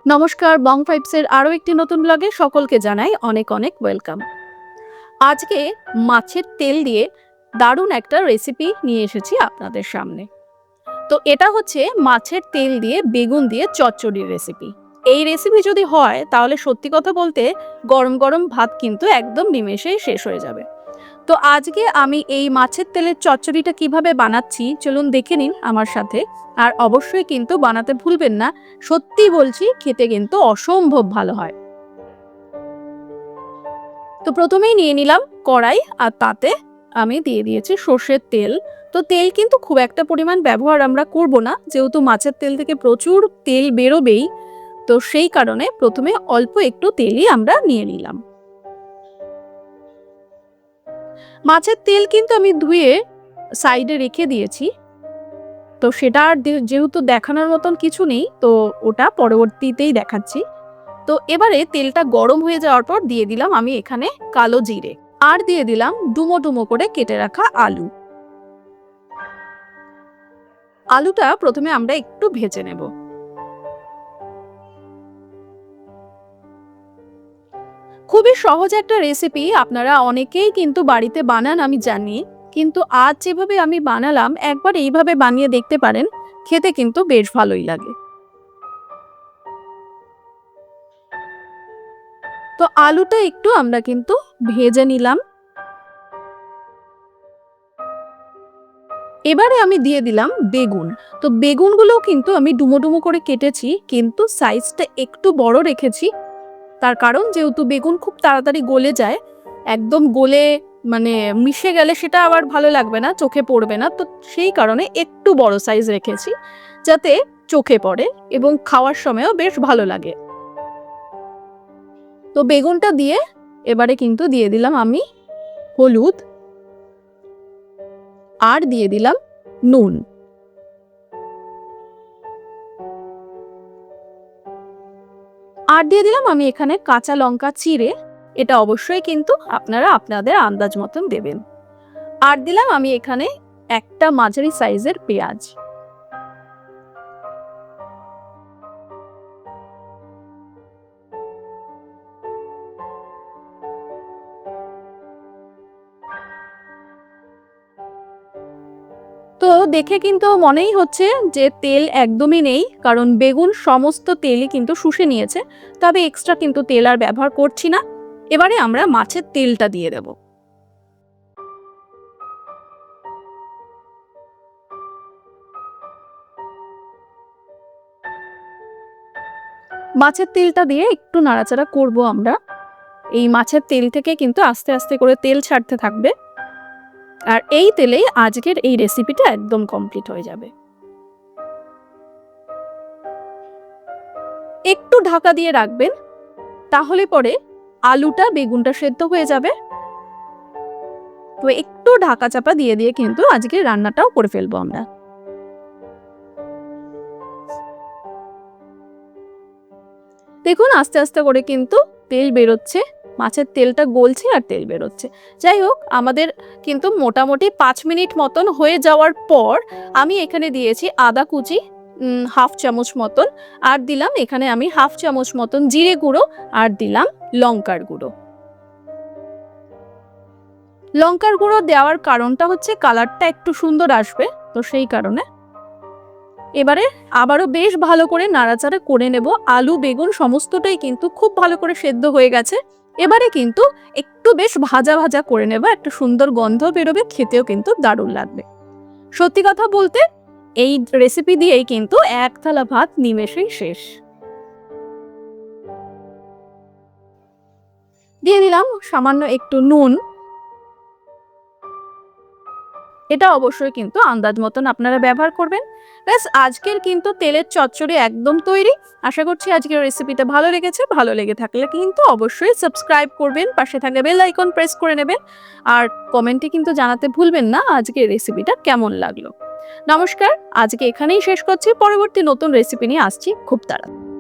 নমস্কার, বং ফাইভসের আরও একটি নতুন ব্লগে সকলকে জানাই অনেক অনেক ওয়েলকাম। আজকে মাছের তেল দিয়ে দারুণ একটা রেসিপি নিয়ে এসেছি আপনাদের সামনে। তো এটা হচ্ছে মাছের তেল দিয়ে বেগুন দিয়ে চচ্চড়ির রেসিপি। এই রেসিপি যদি হয় তাহলে সত্যি কথা বলতে গরম গরম ভাত কিন্তু একদম নিমেষেই শেষ হয়ে যাবে। তো আজকে আমি এই মাছের তেলের চচ্চড়িটা কিভাবে বানাচ্ছি চলুন দেখে নিন আমার সাথে। আর অবশ্যই কিন্তু বানাতে ভুলবেন না, সত্যি বলছি খেতে কিন্তু অসম্ভব ভালো হয়। তো প্রথমেই নিয়ে নিলাম কড়াই, আর তাতে আমি দিয়ে দিয়েছি সর্ষের তেল। তো তেল কিন্তু খুব একটা পরিমাণ ব্যবহার আমরা করব না, যেহেতু মাছের তেল থেকে প্রচুর তেল বেরোবেই। তো সেই কারণে প্রথমে অল্প একটু তেলই আমরা নিয়ে নিলাম। মাছের তেল কিন্তু আমি ধুয়ে সাইডে রেখে দিয়েছি। তো সেটা আর যেহেতু দেখানোর মতন কিছু নেই, তো ওটা পরবর্তীতেই দেখাচ্ছি। তো এবারে তেলটা গরম হয়ে যাওয়ার পর দিয়ে দিলাম আমি এখানে কালো জিরে, আর দিয়ে দিলাম ডুমো ডুমো করে কেটে রাখা আলু। আলুটা প্রথমে আমরা একটু ভেজে নেব। খুবই সহজ একটা রেসিপি, আপনারা অনেকেই কিন্তু বাড়িতে বানান আমি জানি, কিন্তু আজ যেভাবে আমি বানালাম একবার এইভাবে বানিয়ে দেখতে পারেন, খেতে কিন্তু বেশ ভালোই লাগে। তো আলুটা একটু আমরা কিন্তু ভেজে নিলাম। এবারে আমি দিয়ে দিলাম বেগুন। তো বেগুনগুলোও কিন্তু আমি ডুমো ডুমো করে কেটেছি, কিন্তু সাইজটা একটু বড় রেখেছি। তার কারণ যেহেতু বেগুন খুব তাড়াতাড়ি গলে যায়, একদম গলে মানে মিশে গেলে সেটা আবার ভালো লাগবে না, চোখে পড়বে না। তো সেই কারণে একটু বড় সাইজ রেখেছি, যাতে চোখে পড়ে এবং খাওয়ার সময়ও বেশ ভালো লাগে। তো বেগুনটা দিয়ে এবারে কিন্তু দিয়ে দিলাম আমি হলুদ, আর দিয়ে দিলাম নুন। আর দিয়ে দিলাম আমি এখানে কাঁচা লঙ্কা চিড়ে। এটা অবশ্যই কিন্তু আপনারা আপনাদের আন্দাজ মতন দেবেন। আর দিলাম আমি এখানে একটা মাঝারি সাইজের পেঁয়াজ। তো দেখে কিন্তু মনেই হচ্ছে যে তেল একদমই নেই, কারণ বেগুন সমস্ত তেলই কিন্তু শুষে নিয়েছে। তবে এক্সট্রা কিন্তু তেল আর ব্যবহার করছি না। এবারে আমরা মাছের তেলটা দিয়ে দেব। মাছের তেলটা দিয়ে একটু নাড়াচাড়া করব আমরা। এই মাছের তেল থেকে কিন্তু আস্তে আস্তে করে তেল ছাড়তে থাকবে। আর এই তেলেই আজকের এই রেসিপিটা একদম কমপ্লিট হয়ে যাবে। একটু ঢাকা দিয়ে রাখবেন, তাহলে পরে আলুটা বেগুনটা সেদ্ধ হয়ে যাবে। তো একটু ঢাকা চাপা দিয়ে দিয়ে কিন্তু আজকে রান্নাটাও করে ফেলবো আমরা। দেখুন আস্তে আস্তে করে কিন্তু তেল বেরোচ্ছে, মাছের তেলটা গলছে আর তেল বেরোচ্ছে। যাই হোক, আমাদের কিন্তু মোটামুটি 5 মিনিট মতন হয়ে যাওয়ার পর আমি এখানে দিয়েছি আদা কুচি হাফ চামচ মতন, আর দিলাম এখানে আমি হাফ চামচ মতন জিরে গুঁড়ো, আর দিলাম লঙ্কার গুঁড়ো। লঙ্কার গুঁড়ো দেওয়ার কারণটা হচ্ছে কালারটা একটু সুন্দর আসবে, তো সেই কারণে। এবারে আবারও বেশ ভালো করে নাড়াচাড়া করে নেব। আলু বেগুন সমস্তটাই কিন্তু খুব ভালো করে সেদ্ধ হয়ে গেছে। এবারে কিন্তু একটু বেশ ভাজা ভাজা করে নেব, একটা সুন্দর গন্ধ বেরোবে, খেতেও কিন্তু দারুণ লাগবে। সত্যি কথা বলতে এই রেসিপি দিয়েই কিন্তু এক থালা ভাত নিমেষেই শেষ। দিয়ে দিলাম সামান্য একটু নুন। এটা অবশ্যই কিন্তু আন্দাজ মতন আপনারা ব্যবহার করবেন। ব্যাস, আজকের কিন্তু তেলের চচ্চড়ি একদম তৈরি। আশা করছি আজকের রেসিপিটা ভালো লেগেছে। ভালো লেগে থাকলে কিন্তু অবশ্যই সাবস্ক্রাইব করবেন, পাশে থাকা বেল আইকন প্রেস করে নেবেন। আর কমেন্টে কিন্তু জানাতে ভুলবেন না আজকের রেসিপিটা কেমন লাগলো। নমস্কার, আজকে এখানেই শেষ করছি। পরবর্তী নতুন রেসিপি নিয়ে আসছি খুব তাড়াতাড়ি।